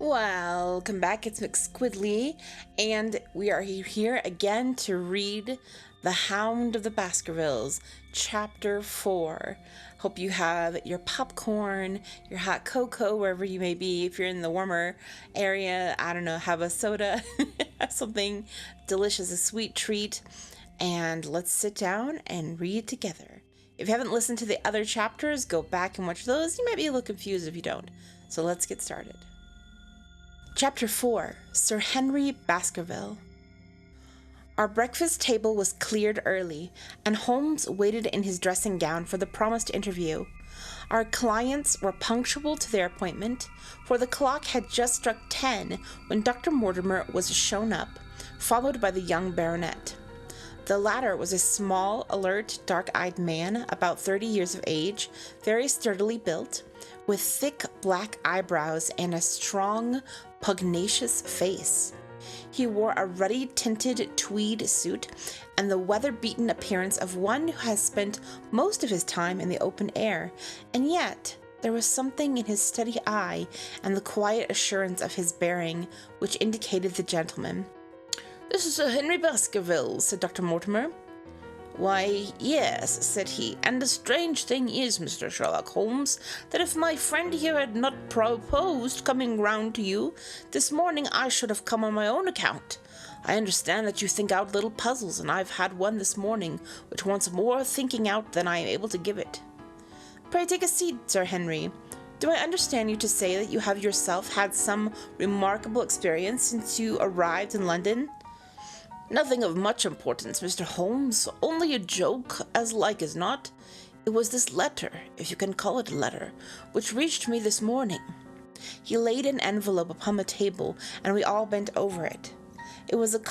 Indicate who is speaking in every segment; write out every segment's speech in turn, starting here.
Speaker 1: Welcome back, it's McSquidly, and we are here again to read The Hound of the Baskervilles, Chapter 4. Hope you have your popcorn, your hot cocoa, wherever you may be. If you're in the warmer area, I don't know, have a soda, have something delicious, a sweet treat, and let's sit down and read together. If you haven't listened to the other chapters, go back and watch those. You might be a little confused if you don't. So let's get started. Chapter 4, Sir Henry Baskerville. Our breakfast table was cleared early, and Holmes waited in his dressing gown for the promised interview. Our clients were punctual to their appointment, for the clock had just struck 10 when Dr. Mortimer was shown up, followed by the young baronet. The latter was a small, alert, dark-eyed man, about 30 years of age, very sturdily built, with thick black eyebrows and a strong, pugnacious face. He wore a ruddy-tinted tweed suit and the weather-beaten appearance of one who has spent most of his time in the open air, and yet there was something in his steady eye and the quiet assurance of his bearing which indicated the gentleman. "This is Sir Henry Baskerville," said Dr. Mortimer. "Why, yes," said he, "and the strange thing is, Mr. Sherlock Holmes, that if my friend here had not proposed coming round to you this morning, I should have come on my own account. I understand that you think out little puzzles, and I've had one this morning which wants more thinking out than I am able to give it." "Pray take a seat, Sir Henry. Do I understand you to say that you have yourself had some remarkable experience since you arrived in London?" "Nothing of much importance, Mr. Holmes, only a joke, as like as not. It was this letter, if you can call it a letter, which reached me this morning." He laid an envelope upon the table, and we all bent over it. It was of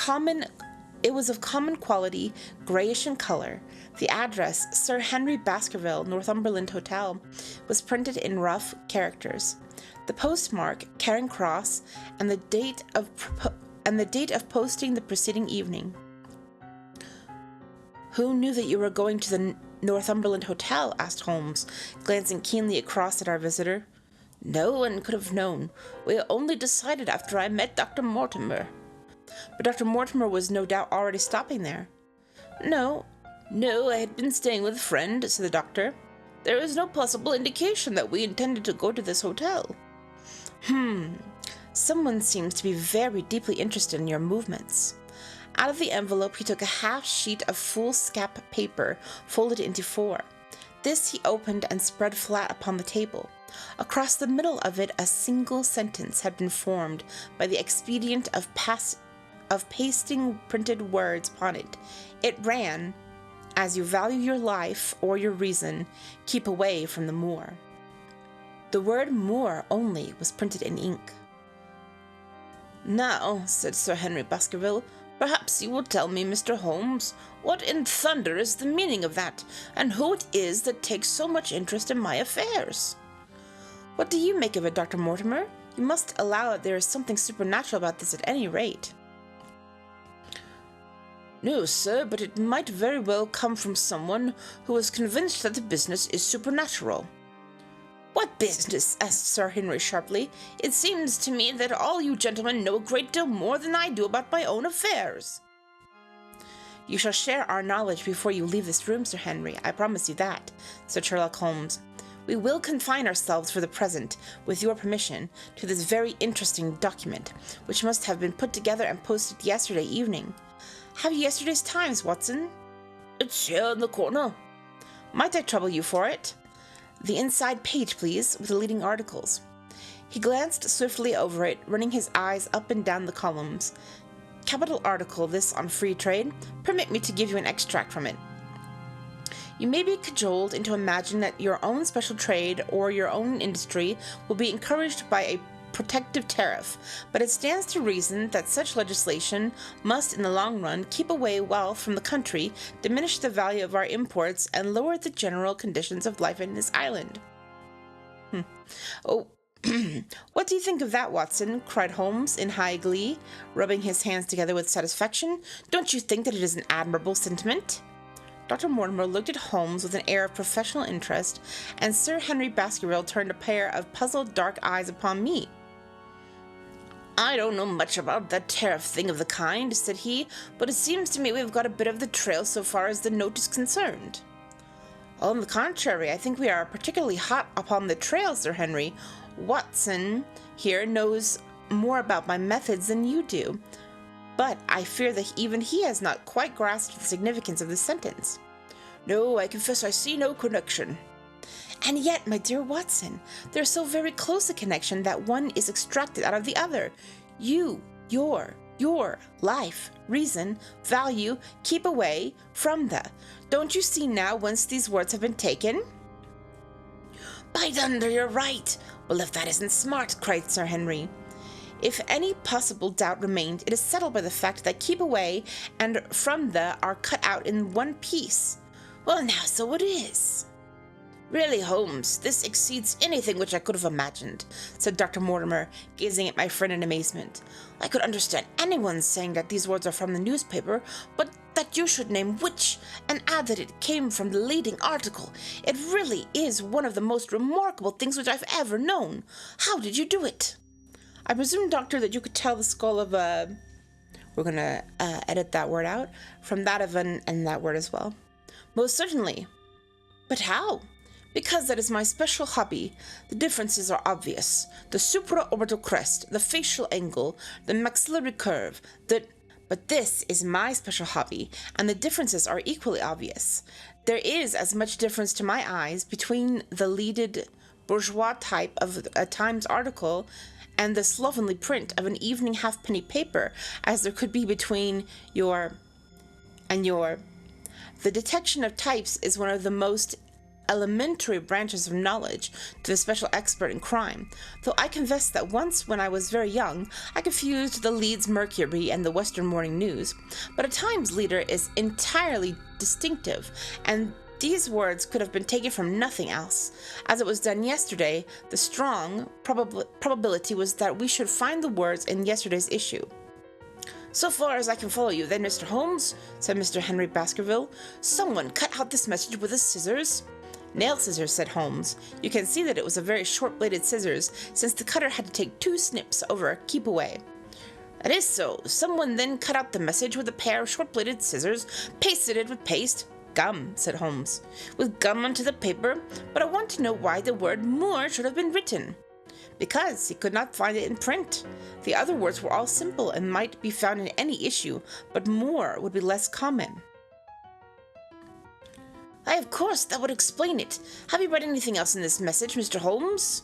Speaker 1: common quality, grayish in color. The address, Sir Henry Baskerville, Northumberland Hotel, was printed in rough characters. The postmark, Charing Cross, and the date of posting the preceding evening. "Who knew that you were going to the Northumberland Hotel?" asked Holmes, glancing keenly across at our visitor. "No one could have known. We only decided after I met Dr. Mortimer." "But Dr. Mortimer was no doubt already stopping there." No, I had been staying with a friend," said the doctor. "There is no possible indication that we intended to go to this hotel." "Someone seems to be very deeply interested in your movements." Out of the envelope he took a half sheet of foolscap paper, folded into 4. This he opened and spread flat upon the table. Across the middle of it a single sentence had been formed by the expedient of pasting printed words upon it. It ran, "As you value your life or your reason, keep away from the moor." The word moor only was printed in ink. "Now," said Sir Henry Baskerville, "perhaps you will tell me, Mr. Holmes, what in thunder is the meaning of that, and who it is that takes so much interest in my affairs." "What do you make of it, Dr. Mortimer? You must allow that there is something supernatural about this at any rate." "No, sir, but it might very well come from someone who is convinced that the business is supernatural." "What business?" asked Sir Henry sharply. "It seems to me that all you gentlemen know a great deal more than I do about my own affairs." "You shall share our knowledge before you leave this room, Sir Henry, I promise you that," said Sherlock Holmes. "We will confine ourselves for the present, with your permission, to this very interesting document, which must have been put together and posted yesterday evening. Have you yesterday's Times, Watson?" "It's here in the corner." "Might I trouble you for it?" "The inside page, please, with the leading articles." He glanced swiftly over it, running his eyes up and down the columns. "Capital article, this on free trade. Permit me to give you an extract from it. You may be cajoled into imagining that your own special trade or your own industry will be encouraged by a protective tariff, but it stands to reason that such legislation must in the long run keep away wealth from the country, diminish the value of our imports, and lower the general conditions of life in this island." "Oh, what do you think of that, Watson?" cried Holmes in high glee, rubbing his hands together with satisfaction. "Don't you think that it is an admirable sentiment?" Dr. Mortimer looked at Holmes with an air of professional interest, and Sir Henry Baskerville turned a pair of puzzled dark eyes upon me. I don't know much about that tariff thing of the kind, said he, but it seems to me we've got a bit of the trail so far as the note is concerned. On the contrary, I think we are particularly hot upon the trail, Sir Henry. Watson here knows more about my methods than you do, but I fear that even he has not quite grasped the significance of this sentence. No, I confess I see no connection. And yet, my dear Watson, there's so very close a connection that one is extracted out of the other. You, your, life, reason, value, keep away from the. Don't you see now whence these words have been taken? By thunder, you're right. Well, if that isn't smart, cried Sir Henry. If any possible doubt remained, it is settled by the fact that keep away and from the are cut out in one piece. Well, now, so it is. Really, Holmes, this exceeds anything which I could have imagined, said Dr. Mortimer, gazing at my friend in amazement. I could understand anyone saying that these words are from the newspaper, but that you should name which, and add that it came from the leading article. It really is one of the most remarkable things which I've ever known. How did you do it? I presume, Doctor, that you could tell the skull of a... We're going to edit that word out, from that of an, and that word as well. Most certainly. But how? Because that is my special hobby. The differences are obvious. The supraorbital crest, the facial angle, the maxillary curve, But this is my special hobby, and the differences are equally obvious. There is as much difference to my eyes between the leaded bourgeois type of a Times article and the slovenly print of an evening halfpenny paper as there could be between your and your. The detection of types is one of the most elementary branches of knowledge to the special expert in crime, though I confess that once when I was very young I confused the Leeds Mercury and the Western Morning News, but a Times leader is entirely distinctive, and these words could have been taken from nothing else. As it was done yesterday, the strong probability was that we should find the words in yesterday's issue. So far as I can follow you, then, Mr. Holmes, said Mr. Henry Baskerville, someone cut out this message with a scissors. Nail scissors, said Holmes. You can see that it was a very short-bladed scissors, since the cutter had to take 2 snips over a keep away. That is so. Someone then cut out the message with a pair of short-bladed scissors, pasted it with paste. Gum, said Holmes. With gum onto the paper, but I want to know why the word more should have been written. Because he could not find it in print. The other words were all simple and might be found in any issue, but more would be less common. Why, of course, that would explain it. Have you read anything else in this message, Mr. Holmes?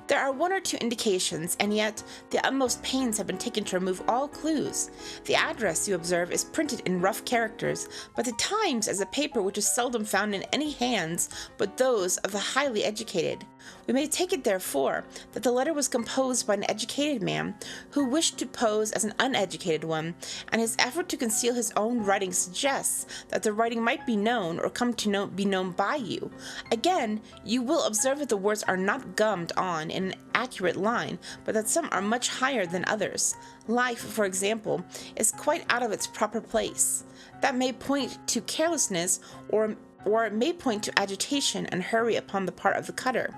Speaker 1: There are 1 or 2 indications, and yet the utmost pains have been taken to remove all clues. The address, you observe, is printed in rough characters, but the Times is a paper which is seldom found in any hands but those of the highly educated. We may take it, therefore, that the letter was composed by an educated man who wished to pose as an uneducated one, and his effort to conceal his own writing suggests that the writing might be known or come to be known by you. Again, you will observe that the words are not gummed on in an accurate line, but that some are much higher than others. Life, for example, is quite out of its proper place. That may point to carelessness or it may point to agitation and hurry upon the part of the cutter.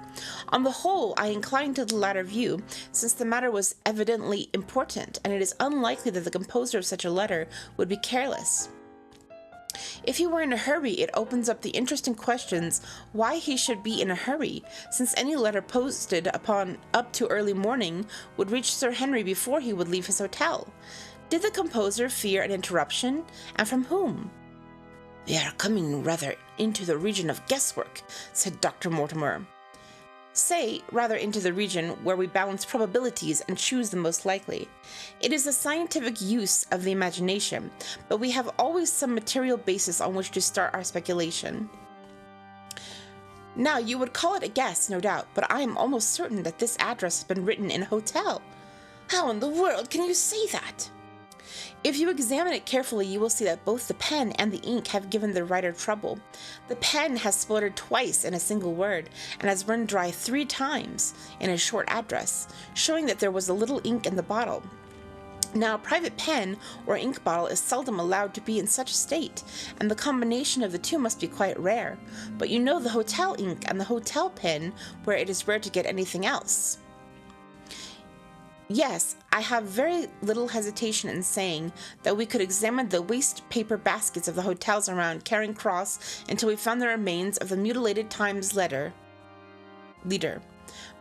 Speaker 1: On the whole, I incline to the latter view, since the matter was evidently important, and it is unlikely that the composer of such a letter would be careless. If he were in a hurry, it opens up the interesting questions why he should be in a hurry, since any letter posted up to early morning would reach Sir Henry before he would leave his hotel. Did the composer fear an interruption, and from whom? We are coming rather into the region of guesswork, said Dr. Mortimer. Say, rather into the region where we balance probabilities and choose the most likely. It is a scientific use of the imagination, but we have always some material basis on which to start our speculation. Now, you would call it a guess, no doubt, but I am almost certain that this address has been written in a hotel. How in the world can you say that? If you examine it carefully, you will see that both the pen and the ink have given the writer trouble. The pen has spluttered twice in a single word, and has run dry 3 times in a short address, showing that there was a little ink in the bottle. Now, a private pen or ink bottle is seldom allowed to be in such a state, and the combination of the 2 must be quite rare. But you know the hotel ink and the hotel pen, where it is rare to get anything else. Yes, I have very little hesitation in saying that we could examine the waste paper baskets of the hotels around Charing Cross until we found the remains of the mutilated Times leader.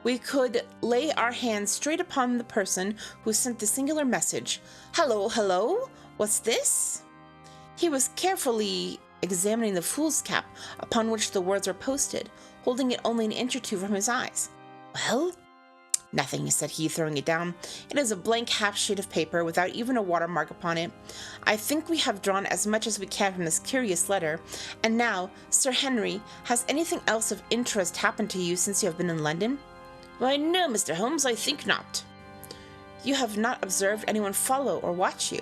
Speaker 1: We could lay our hands straight upon the person who sent the singular message. Hello, hello, what's this? He was carefully examining the fool's cap upon which the words were posted, holding it only an inch or two from his eyes. Well? Nothing, said he, throwing it down. It is a blank half-sheet of paper without even a watermark upon it. I think we have drawn as much as we can from this curious letter. And now, Sir Henry, has anything else of interest happened to you since you have been in London? Why, no, Mr. Holmes, I think not. You have not observed anyone follow or watch you?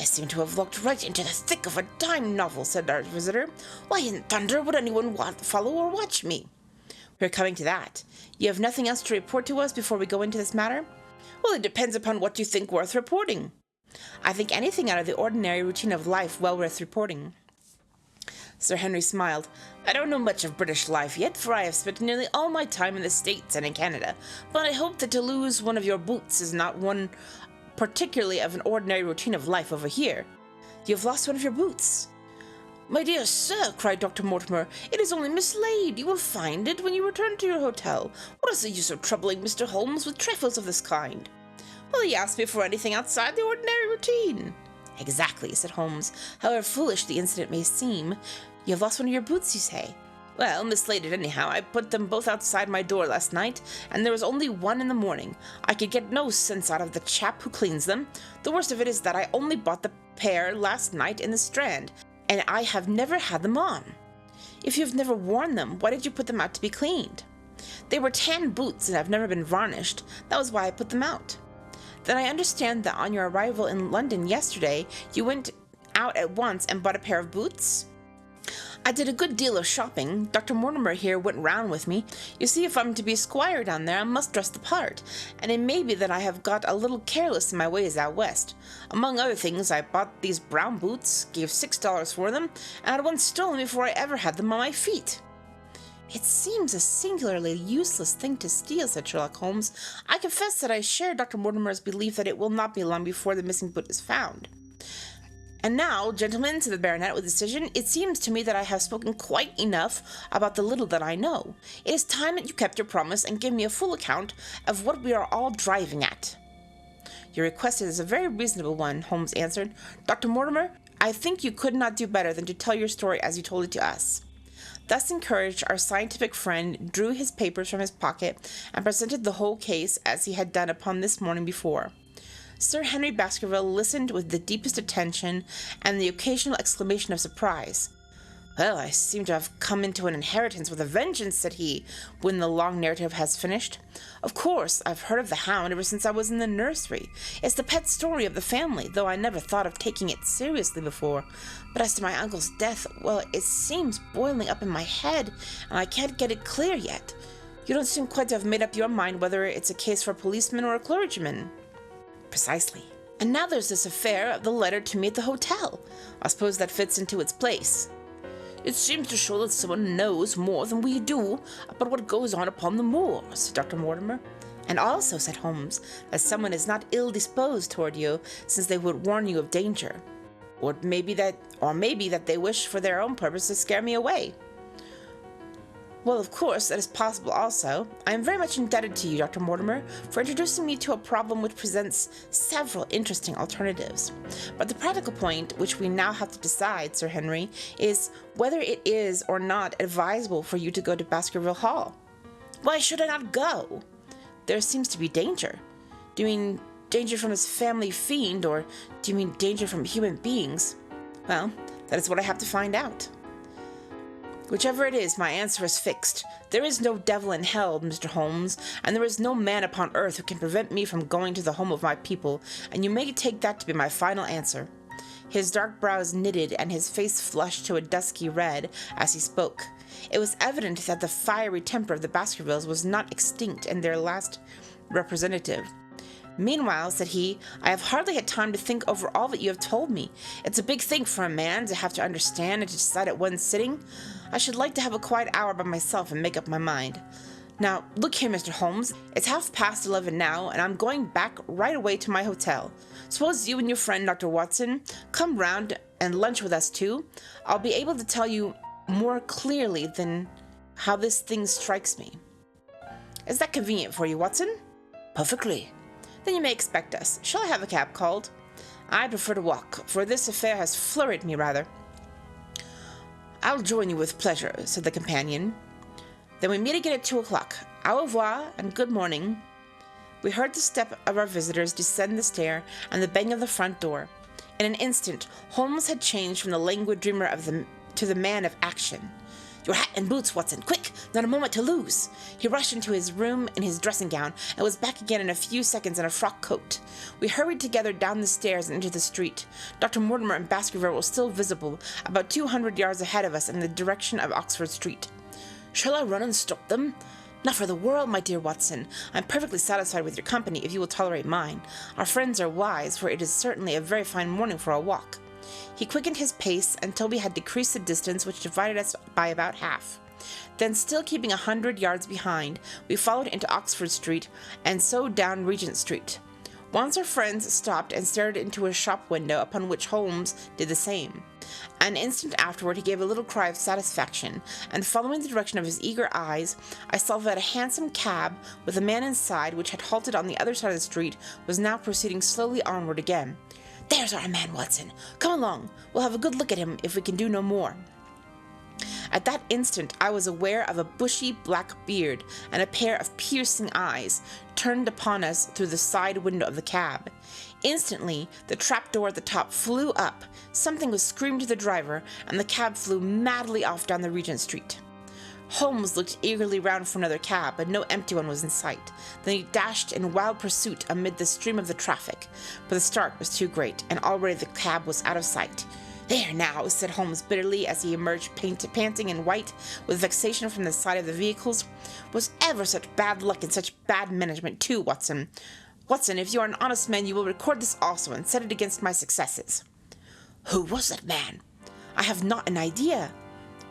Speaker 1: I seem to have looked right into the thick of a dime novel, said our visitor. Why in thunder would anyone follow or watch me? We're coming to that. You have nothing else to report to us before we go into this matter? Well, it depends upon what you think worth reporting. I think anything out of the ordinary routine of life well worth reporting. Sir Henry smiled. I don't know much of British life yet, for I have spent nearly all my time in the States and in Canada, but I hope that to lose one of your boots is not one particularly of an ordinary routine of life over here. You have lost one of your boots. My dear sir, cried Dr. Mortimer, it is only mislaid. You will find it when you return to your hotel. What is the use of troubling Mr. Holmes with trifles of this kind? Well, he asked me for anything outside the ordinary routine. Exactly, said Holmes. However foolish the incident may seem, you have lost one of your boots, you say? Well, mislaid it anyhow. I put them both outside my door last night, and there was only one in the morning. I could get no sense out of the chap who cleans them. The worst of it is that I only bought the pair last night in the Strand, and I have never had them on. If you have never worn them, why did you put them out to be cleaned? They were tan boots and have never been varnished. That was why I put them out. Then I understand that on your arrival in London yesterday, you went out at once and bought a pair of boots? I did a good deal of shopping. Dr. Mortimer here went round with me. You see, if I'm to be a squire down there, I must dress the part, and it may be that I have got a little careless in my ways out west. Among other things, I bought these brown boots, gave $6 for them, and had one stolen before I ever had them on my feet. It seems a singularly useless thing to steal, said Sherlock Holmes. I confess that I share Dr. Mortimer's belief that it will not be long before the missing boot is found. And now, gentlemen, said the baronet with decision, it seems to me that I have spoken quite enough about the little that I know. It is time that you kept your promise and gave me a full account of what we are all driving at. Your request is a very reasonable one, Holmes answered. Dr. Mortimer, I think you could not do better than to tell your story as you told it to us. Thus encouraged, our scientific friend drew his papers from his pocket and presented the whole case as he had done upon this morning before. Sir Henry Baskerville listened with the deepest attention and the occasional exclamation of surprise. Well, I seem to have come into an inheritance with a vengeance, said he, when the long narrative has finished. Of course, I've heard of the Hound ever since I was in the nursery. It's the pet story of the family, though I never thought of taking it seriously before. But as to my uncle's death, well, it seems boiling up in my head, and I can't get it clear yet. You don't seem quite to have made up your mind whether it's a case for a policeman or a clergyman. Precisely. And now there's this affair of the letter to me at the hotel. I suppose that fits into its place. It seems to show that someone knows more than we do about what goes on upon the moors, said Dr. Mortimer. And also, said Holmes, that someone is not ill-disposed toward you, since they would warn you of danger. Or maybe that they wish for their own purpose to scare me away. Well, of course, that is possible also. I am very much indebted to you, Dr. Mortimer, for introducing me to a problem which presents several interesting alternatives. But the practical point which we now have to decide, Sir Henry, is whether it is or not advisable for you to go to Baskerville Hall. Why should I not go? There seems to be danger. Do you mean danger from his family fiend, or do you mean danger from human beings? Well, that is what I have to find out. Whichever it is, my answer is fixed. There is no devil in hell, Mr. Holmes, and there is no man upon earth who can prevent me from going to the home of my people, and you may take that to be my final answer. His dark brows knitted and his face flushed to a dusky red as he spoke. It was evident that the fiery temper of the Baskervilles was not extinct in their last representative. Meanwhile, said he, I have hardly had time to think over all that you have told me. It's a big thing for a man to have to understand and to decide at one sitting. I should like to have a quiet hour by myself and make up my mind. Now, look here, Mr. Holmes. It's 11:30 now, and I'm going back right away to my hotel. Suppose you and your friend, Dr. Watson, come round and lunch with us too. I'll be able to tell you more clearly than how this thing strikes me. Is that convenient for you, Watson? Perfectly. Then you may expect us. Shall I have a cab called? I prefer to walk, for this affair has flurried me rather. I'll join you with pleasure, said the companion. Then we meet again at 2:00. Au revoir, and good morning. We heard the step of our visitors descend the stair and the bang of the front door. In an instant, Holmes had changed from the languid dreamer to the man of action. Your hat and boots, Watson, quick, not a moment to lose. He rushed into his room in his dressing gown and was back again in a few seconds in a frock coat. We hurried together down the stairs and into the street. Dr. Mortimer and Baskerville were still visible, about 200 yards ahead of us in the direction of Oxford Street. Shall I run and stop them? Not for the world, my dear Watson. I'm perfectly satisfied with your company, if you will tolerate mine. Our friends are wise, for it is certainly a very fine morning for a walk. He quickened his pace until we had decreased the distance which divided us by about half. Then, still keeping 100 yards behind, we followed into Oxford Street, and so down Regent Street. Once our friends stopped and stared into a shop window, upon which Holmes did the same. An instant afterward he gave a little cry of satisfaction, and following the direction of his eager eyes, I saw that a hansom cab, with a man inside, which had halted on the other side of the street, was now proceeding slowly onward again. There's our man, Watson. Come along. We'll have a good look at him if we can do no more. At that instant I was aware of a bushy black beard and a pair of piercing eyes turned upon us through the side window of the cab. Instantly the trapdoor at the top flew up, something was screamed to the driver, and the cab flew madly off down the Regent Street. Holmes looked eagerly round for another cab, but no empty one was in sight. Then he dashed in wild pursuit amid the stream of the traffic, but the start was too great, and already the cab was out of sight. There now, said Holmes bitterly as he emerged panting and white with vexation from the side of the vehicles. Was ever such bad luck and such bad management too, Watson? Watson, if you are an honest man, you will record this also and set it against my successes. Who was that man? I have not an idea.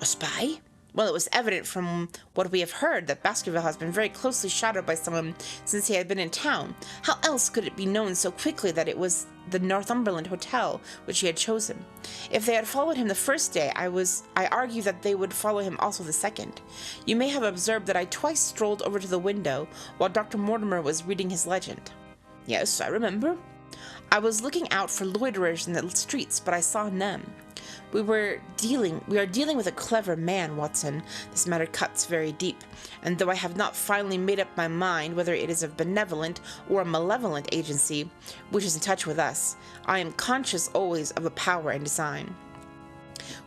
Speaker 1: A spy? Well, it was evident from what we have heard that Baskerville has been very closely shadowed by someone since he had been in town. How else could it be known so quickly that it was the Northumberland Hotel which he had chosen? If they had followed him the first day, I argue that they would follow him also the second. You may have observed that I twice strolled over to the window while Dr. Mortimer was reading his legend. Yes, I remember. I was looking out for loiterers in the streets, but I saw none. We are dealing with a clever man, Watson. This matter cuts very deep, and though I have not finally made up my mind whether it is a benevolent or a malevolent agency which is in touch with us, I am conscious always of a power and design.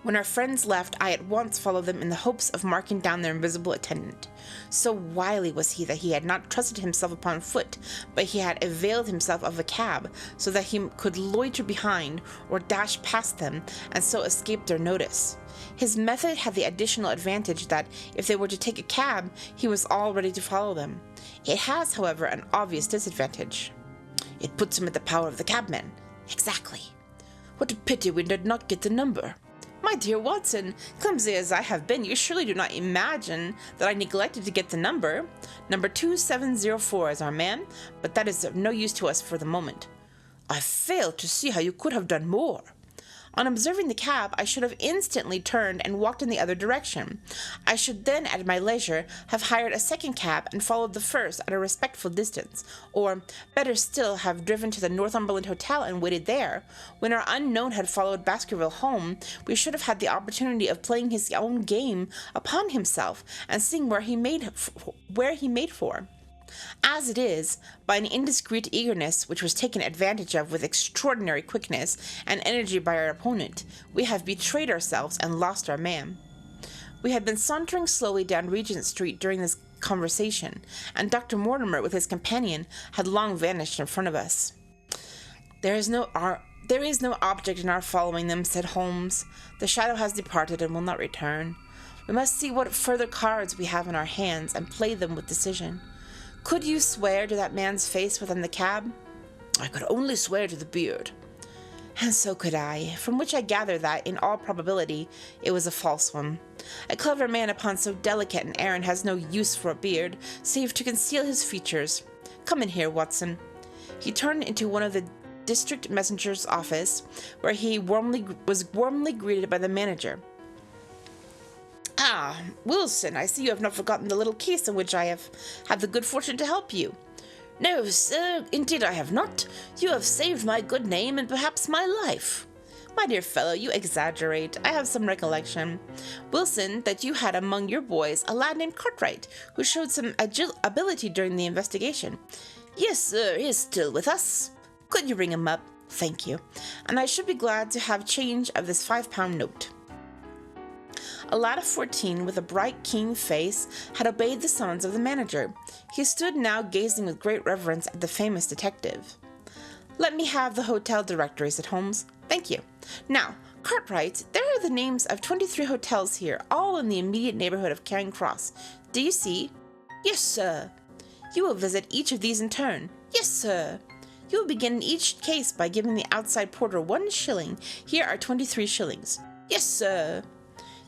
Speaker 1: When our friends left, I at once followed them in the hopes of marking down their invisible attendant. So wily was he that he had not trusted himself upon foot, but he had availed himself of a cab, so that he could loiter behind or dash past them, and so escape their notice. His method had the additional advantage that, if they were to take a cab, he was all ready to follow them. It has, however, an obvious disadvantage. It puts him at the power of the cabman. Exactly. What a pity we did not get the number. My dear Watson, clumsy as I have been, you surely do not imagine that I neglected to get the number. Number 2704 is our man, but that is of no use to us for the moment. I fail to see how you could have done more. On observing the cab, I should have instantly turned and walked in the other direction. I should then, at my leisure, have hired a second cab and followed the first at a respectful distance, or, better still, have driven to the Northumberland Hotel and waited there. When our unknown had followed Baskerville home, we should have had the opportunity of playing his own game upon himself and seeing where he made for. As it is, by an indiscreet eagerness which was taken advantage of with extraordinary quickness and energy by our opponent, we have betrayed ourselves and lost our man. We had been sauntering slowly down Regent Street during this conversation, and Dr. Mortimer with his companion had long vanished in front of us. There is no object in our following them, said Holmes. The shadow has departed and will not return. We must see what further cards we have in our hands and play them with decision. Could you swear to that man's face within the cab? I could only swear to the beard. And so could I, from which I gather that, in all probability, it was a false one. A clever man upon so delicate an errand has no use for a beard, save to conceal his features. Come in here, Watson. He turned into one of the district messenger's office, where he was warmly greeted by the manager. Ah, Wilson, I see you have not forgotten the little case in which I have had the good fortune to help you. No, sir, indeed I have not. You have saved my good name and perhaps my life. My dear fellow, you exaggerate. I have some recollection, Wilson, that you had among your boys a lad named Cartwright, who showed some ability during the investigation. Yes, sir, he is still with us. Could you ring him up? Thank you. And I should be glad to have change of this £5 note. A lad of 14 with a bright, keen face had obeyed the summons of the manager. He stood now gazing with great reverence at the famous detective. Let me have the hotel directory, said Holmes. Thank you. Now, Cartwright, there are the names of 23 hotels here, all in the immediate neighborhood of Charing Cross. Do you see? Yes, sir. You will visit each of these in turn. Yes, sir. You will begin each case by giving the outside porter 1 shilling. Here are 23 shillings. Yes, sir.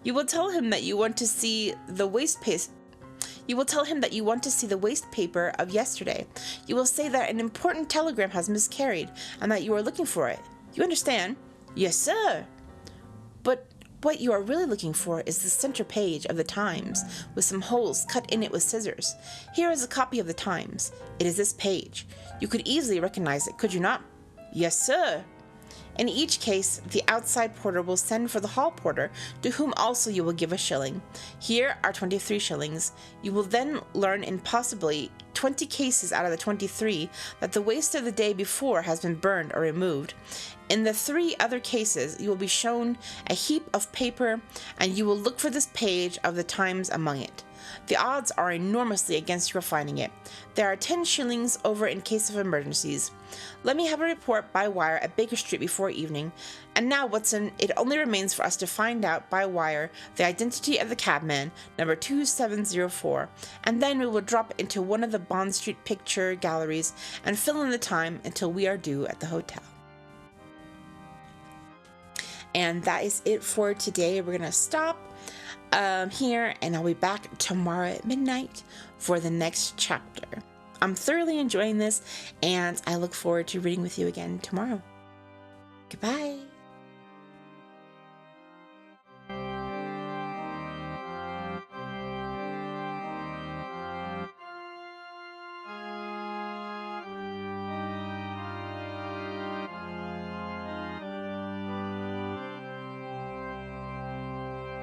Speaker 1: You will tell him that you want to see the waste paper. You will tell him that you want to see the waste paper of yesterday. You will say that an important telegram has miscarried and that you are looking for it. You understand? Yes, sir. But what you are really looking for is the center page of the Times, with some holes cut in it with scissors. Here is a copy of the Times. It is this page. You could easily recognize it, could you not? Yes, sir. In each case, the outside porter will send for the hall porter, to whom also you will give 1 shilling. Here are 23 shillings. You will then learn in possibly 20 cases out of the 23 that the waste of the day before has been burned or removed. In the 3 other cases, you will be shown a heap of paper, and you will look for this page of the Times among it. The odds are enormously against your finding it. There are 10 shillings over in case of emergencies. Let me have a report by wire at Baker Street before evening. And now, Watson, it only remains for us to find out by wire the identity of the cabman, number 2704, and then we will drop into one of the Bond Street picture galleries and fill in the time until we are due at the hotel. And that is it for today. We're going to stop here, and I'll be back tomorrow at midnight for the next chapter. I'm thoroughly enjoying this, and I look forward to reading with you again tomorrow. Goodbye.